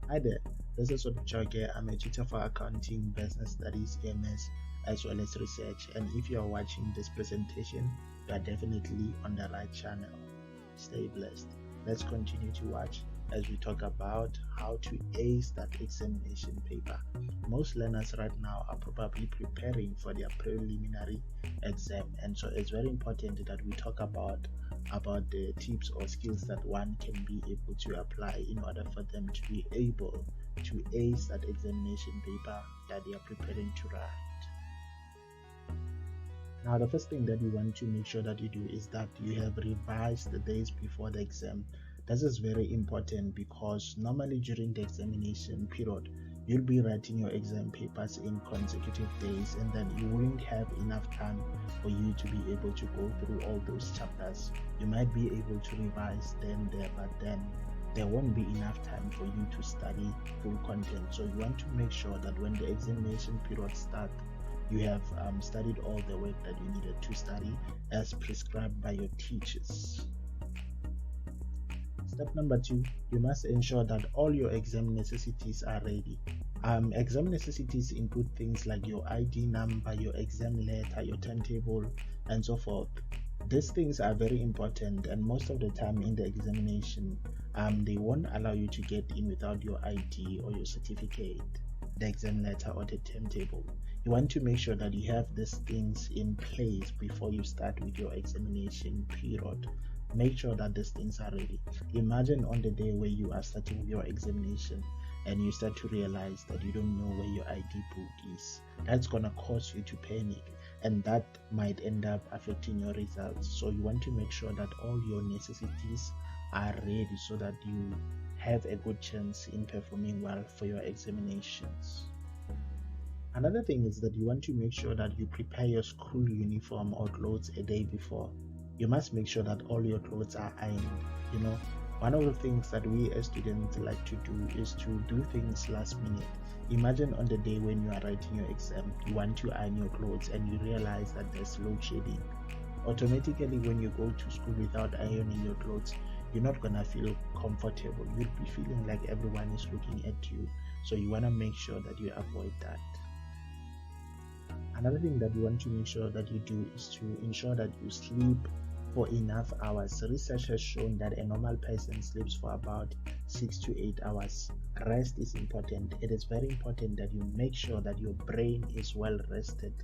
Hi there, this is Aubrey Chauke. I'm a tutor for accounting, business studies, MS, as well as research. And if you are watching this presentation, you are definitely on the right channel. Stay blessed. Let's continue to watch as we talk about how to ace that examination paper. Most learners right now are probably preparing for their preliminary exam, and so it's very important that we talk about the tips or skills that one can be able to apply in order for them to be able to ace that examination paper that they are preparing to write. Now, the first thing that you want to make sure that you do is that you have revised the days before the exam. This is very important because normally during the examination period, you'll be writing your exam papers in consecutive days, and then you wouldn't have enough time for you to be able to go through all those chapters. You might be able to revise them there, but then there won't be enough time for you to study full content. So you want to make sure that when the examination period starts, you have studied all the work that you needed to study as prescribed by your teachers. Step number 2, you must ensure that all your exam necessities are ready. Exam necessities include things like your ID number, your exam letter, your timetable, and so forth. These things are very important, and most of the time in the examination, they won't allow you to get in without your ID or your certificate, the exam letter, or the timetable. You want to make sure that you have these things in place before you start with your examination period. Make sure that these things are ready. Imagine on the day where you are starting your examination and you start to realize that you don't know where your ID book is. That's gonna cause you to panic, and that might end up affecting your results. So you want to make sure that all your necessities are ready so that you have a good chance in performing well for your examinations. Another thing is that you want to make sure that you prepare your school uniform or clothes a day before. You must make sure that all your clothes are ironed. One of the things that we as students like to do is to do things last minute. Imagine on the day when you are writing your exam, you want to iron your clothes and you realize that there's load shedding. Automatically, when you go to school without ironing your clothes, you're not gonna feel comfortable. You'll be feeling like everyone is looking at you. So you wanna make sure that you avoid that. Another thing that you want to make sure that you do is to ensure that you sleep for enough hours. Research has shown that a normal person sleeps for about 6 to 8 hours. Rest is important. It is very important that you make sure that your brain is well rested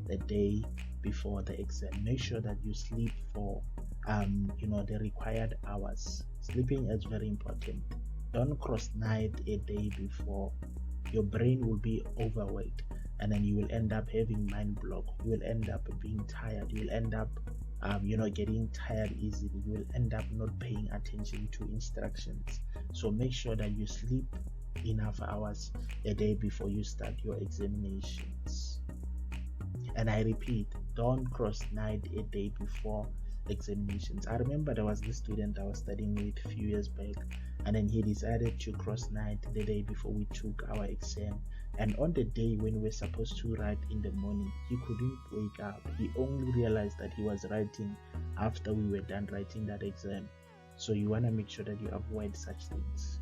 the day before the exam. Make sure that you sleep for the required hours. Sleeping is very important. Don't cross night a day before. Your brain will be overweight, and then you will end up having mind block. You will end up being tired. You will end up getting tired easily. You will end up not paying attention to instructions. So make sure that you sleep enough hours a day before you start your examinations. And I repeat, don't cross night a day before examinations. I remember there was this student I was studying with a few years back, and then he decided to cross night the day before we took our exam. And on the day when we were supposed to write in the morning, he couldn't wake up. He only realized that he was writing after we were done writing that exam. So you want to make sure that you avoid such things.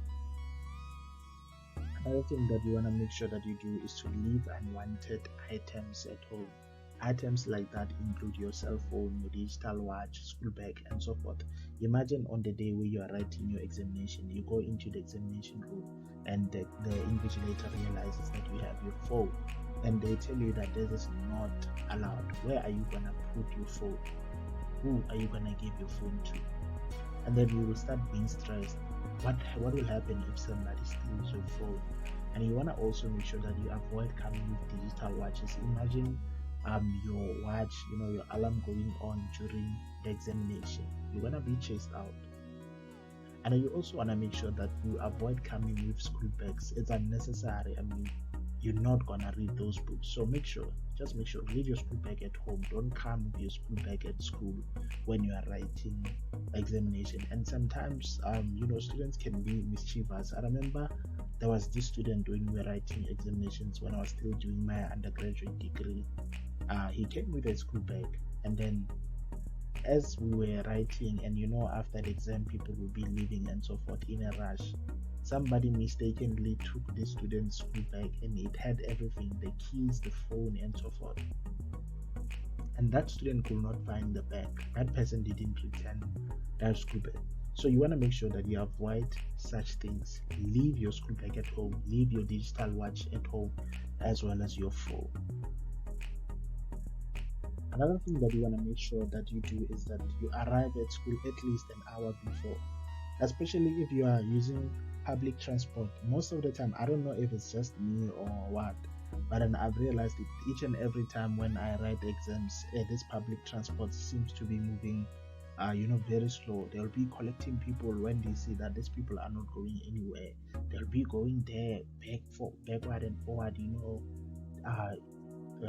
Another thing that you want to make sure that you do is to leave unwanted items at home. Items like that include your cell phone, your digital watch, school bag, and so forth. Imagine on the day where you are writing your examination, you go into the examination room and the invigilator realizes that you have your phone, and they tell you that this is not allowed. Where are you gonna put your phone? Who are you gonna give your phone to? And then you will start being stressed. What will happen if somebody steals your phone? And you wanna also make sure that you avoid coming with digital watches. Imagine your watch, your alarm going on during the examination. You're gonna be chased out. And you also want to make sure that you avoid coming with school bags. It's unnecessary. You're not gonna read those books. So just make sure, leave your school bag at home. Don't come with your school bag at school when you are writing examination. And sometimes students can be mischievous. I remember there was this student when we were writing examinations when I was still doing my undergraduate degree. He came with a school bag, and then as we were writing, and after the exam people will be leaving and so forth in a rush, somebody mistakenly took the student's school bag and it had everything, the keys, the phone, and so forth. And that student could not find the bag. That person didn't return that school bag. So you want to make sure that you avoid such things. Leave your school bag at home. Leave your digital watch at home, as well as your phone. Another thing that you want to make sure that you do is that you arrive at school at least an hour before, especially if you are using public transport. Most of the time, I don't know if it's just me or what, but then I've realized it each and every time when I write exams, this public transport seems to be moving very slow. They'll be collecting people when they see that these people are not going anywhere. They'll be going there backward and forward,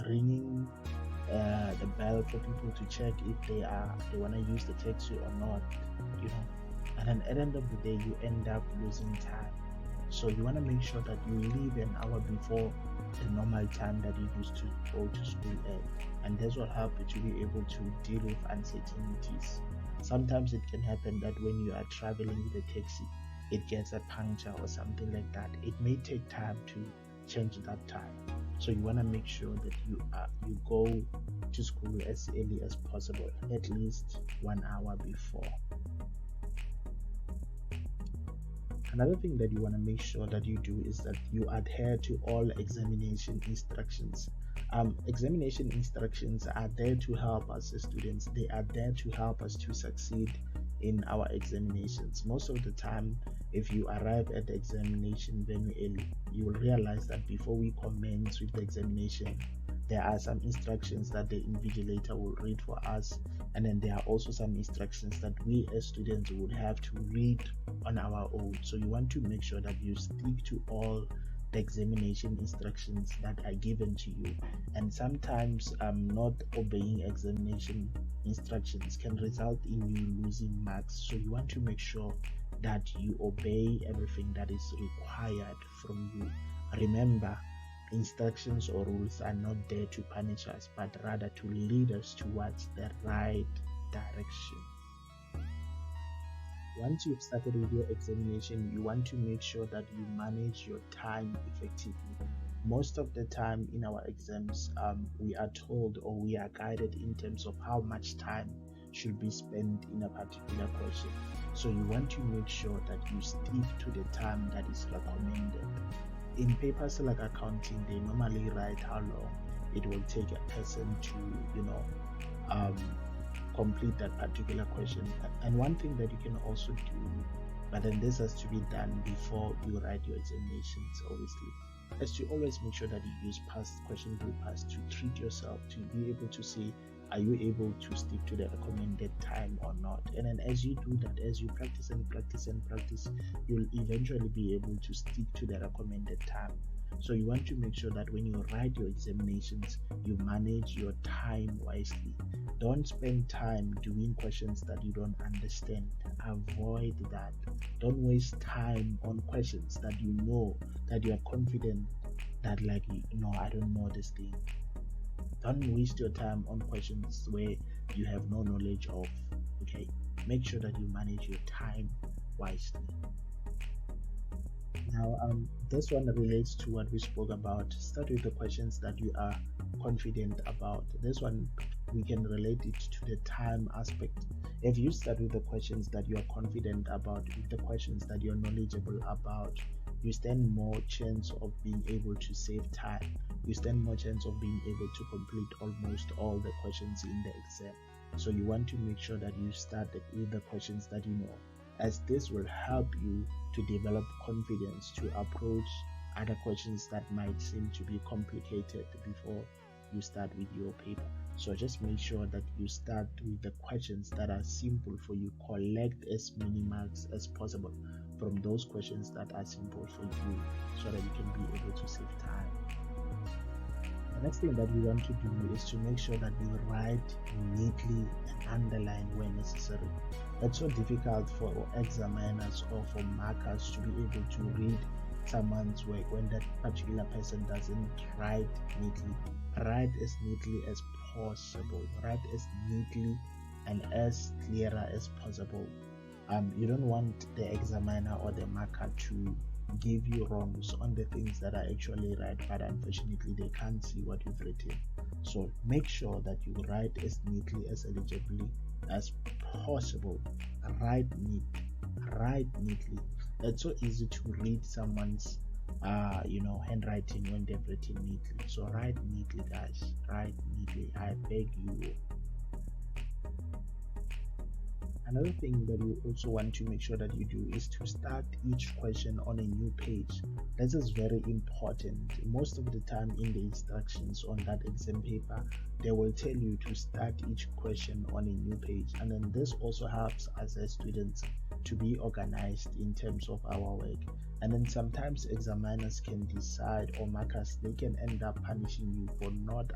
ringing the bell for people to check if they want to use the taxi or not, and then at the end of the day you end up losing time. So you want to make sure that you leave an hour before the normal time that you used to go to school at, and this will help you to be able to deal with uncertainties. Sometimes it can happen that when you are traveling with a taxi, it gets a puncture or something like that. It may take time to change that time. So you want to make sure that you go to school as early as possible, at least 1 hour before. Another thing that you want to make sure that you do is that you adhere to all examination instructions. Examination instructions are there to help us as students. They are there to help us to succeed in our examinations. Most of the time, if you arrive at the examination very early, you will realize that before we commence with the examination, there are some instructions that the invigilator will read for us, and then there are also some instructions that we as students would have to read on our own. So you want to make sure that you stick to all the examination instructions that are given to you, and sometimes not obeying examination instructions can result in you losing marks. So you want to make sure that you obey everything that is required from you. Remember, instructions or rules are not there to punish us, but rather to lead us towards the right direction. Once you've started with your examination, you want to make sure that you manage your time effectively. Most of the time in our exams, we are told or we are guided in terms of how much time should be spent in a particular question. So you want to make sure that you stick to the time that is recommended. In papers like accounting, they normally write how long it will take a person to complete that particular question. And one thing that you can also do, but then this has to be done before you write your examinations, obviously, is to always make sure that you use past question papers to treat yourself, to be able to see, are you able to stick to the recommended time or not? And then as you do that, as you practice and practice and practice, you'll eventually be able to stick to the recommended time. So you want to make sure that when you write your examinations, you manage your time wisely. Don't spend time doing questions that you don't understand. Avoid that. Don't waste time on questions that you know, that you are confident that I don't know this thing. Don't waste your time on questions where you have no knowledge of. Okay, make sure that you manage your time wisely. Now, this one relates to what we spoke about. Start with the questions that you are confident about. This one, we can relate it to the time aspect. If you start with the questions that you are confident about, with the questions that you're knowledgeable about, you stand more chance of being able to save time. You stand more chance of being able to complete almost all the questions in the exam. So you want to make sure that you start with the questions that you know, as this will help you to develop confidence to approach other questions that might seem to be complicated before you start with your paper. So just make sure that you start with the questions that are simple for you. Collect as many marks as possible from those questions that are simple for you, so that you can be able to save time. The next thing that we want to do is to make sure that you write neatly and underline where necessary. It's so difficult for examiners or for markers to be able to read someone's work when that particular person doesn't write neatly. Write as neatly as possible. Write as neatly and as clearer as possible. You don't want the examiner or the marker to give you wrongs on the things that are actually right, but unfortunately they can't see what you've written. So make sure that you write as neatly, as legibly as possible. Write neatly. It's so easy to read someone's handwriting when they've written neatly. So write neatly, guys. Write neatly, I beg you. Another thing that you also want to make sure that you do is to start each question on a new page. This is very important. Most of the time in the instructions on that exam paper, they will tell you to start each question on a new page, and then this also helps us as students to be organized in terms of our work. And then sometimes examiners can decide, or markers, they can end up punishing you for not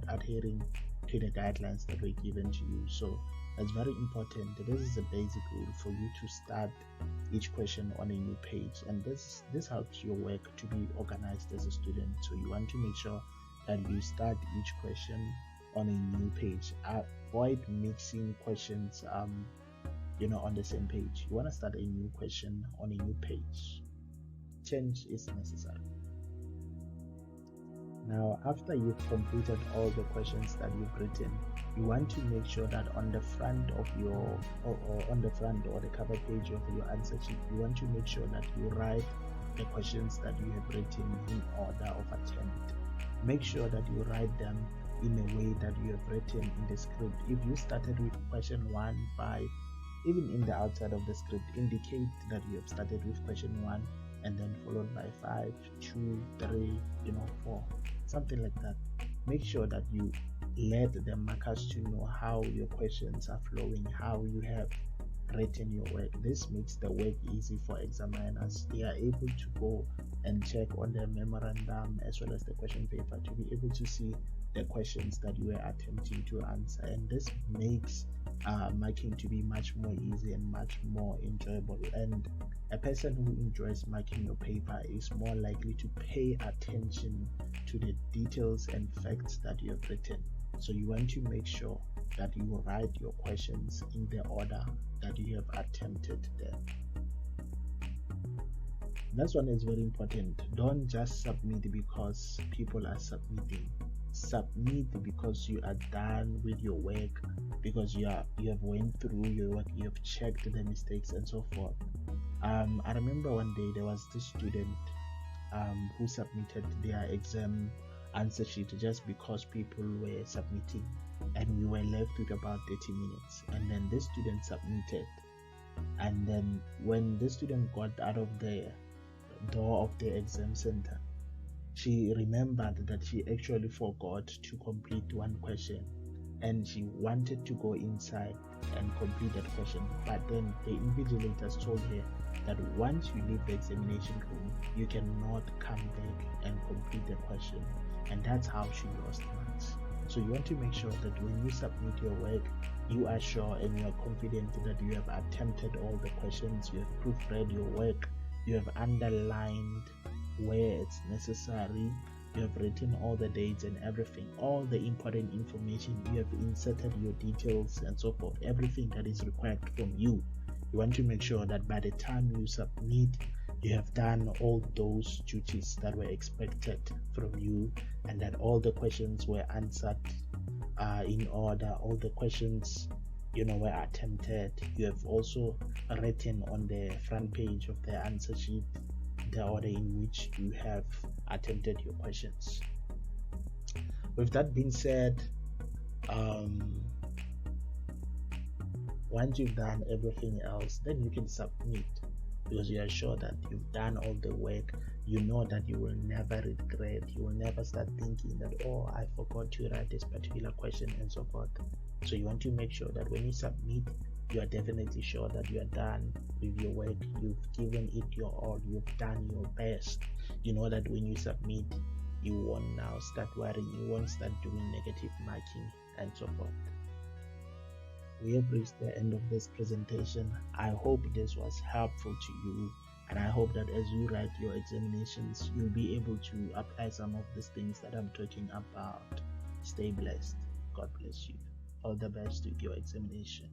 adhering to the guidelines that were given to you. So it's very important. This is a basic rule for you to start each question on a new page, and this helps your work to be organized as a student. So you want to make sure that you start each question on a new page. Avoid mixing questions on the same page. You want to start a new question on a new page. Change is necessary. Now, after you've completed all the questions that you've written, you want to make sure that on the front of your or the cover page of your answer sheet, you want to make sure that you write the questions that you have written in order of attempt. Make sure that you write them in a way that you have written in the script. If you started with question 1, 5, even in the outside of the script, indicate that you have started with question 1 and then followed by 5, 2, 3, 4, something like that. Make sure that you let the markers to know how your questions are flowing, how you have written your work. This makes the work easy for examiners. They are able to go and check on their memorandum as well as the question paper to be able to see the questions that you are attempting to answer, and this makes marking to be much more easy and much more enjoyable. And a person who enjoys marking your paper is more likely to pay attention to the details and facts that you have written. So you want to make sure that you write your questions in the order that you have attempted them. This one is very important. Don't just submit because people are submitting. Submit because you are done with your work, because you have went through your work, you have checked the mistakes and so forth. I remember one day there was this student who submitted their exam answer sheet just because people were submitting, and we were left with about 30 minutes, and then this student submitted, and then when the student got out of the door of the exam center, she remembered that she actually forgot to complete one question, and she wanted to go inside and complete that question, but then the invigilators told her that once you leave the examination room, you cannot come back and complete the question, and that's how she lost marks. So you want to make sure that when you submit your work, you are sure and you are confident that you have attempted all the questions, you have proofread your work, you have underlined where it's necessary, you have written all the dates and everything, all the important information, you have inserted your details and so forth, everything that is required from you. You want to make sure that by the time you submit, you have done all those duties that were expected from you, and that all the questions were answered in order, all the questions were attempted. You have also written on the front page of the answer sheet the order in which you have attempted your questions. With that being said, once you've done everything else, then you can submit, because you are sure that you've done all the work. You know that you will never regret, you will never start thinking that, oh, I forgot to write this particular question and so forth. So you want to make sure that when you submit, you are definitely sure that you are done with your work, you've given it your all, you've done your best. You know that when you submit, you won't now start worrying, you won't start doing negative marking and so forth. We have reached the end of this presentation. I hope this was helpful to you, and I hope that as you write your examinations, you'll be able to apply some of these things that I'm talking about. Stay blessed. God bless you. All the best with your examination.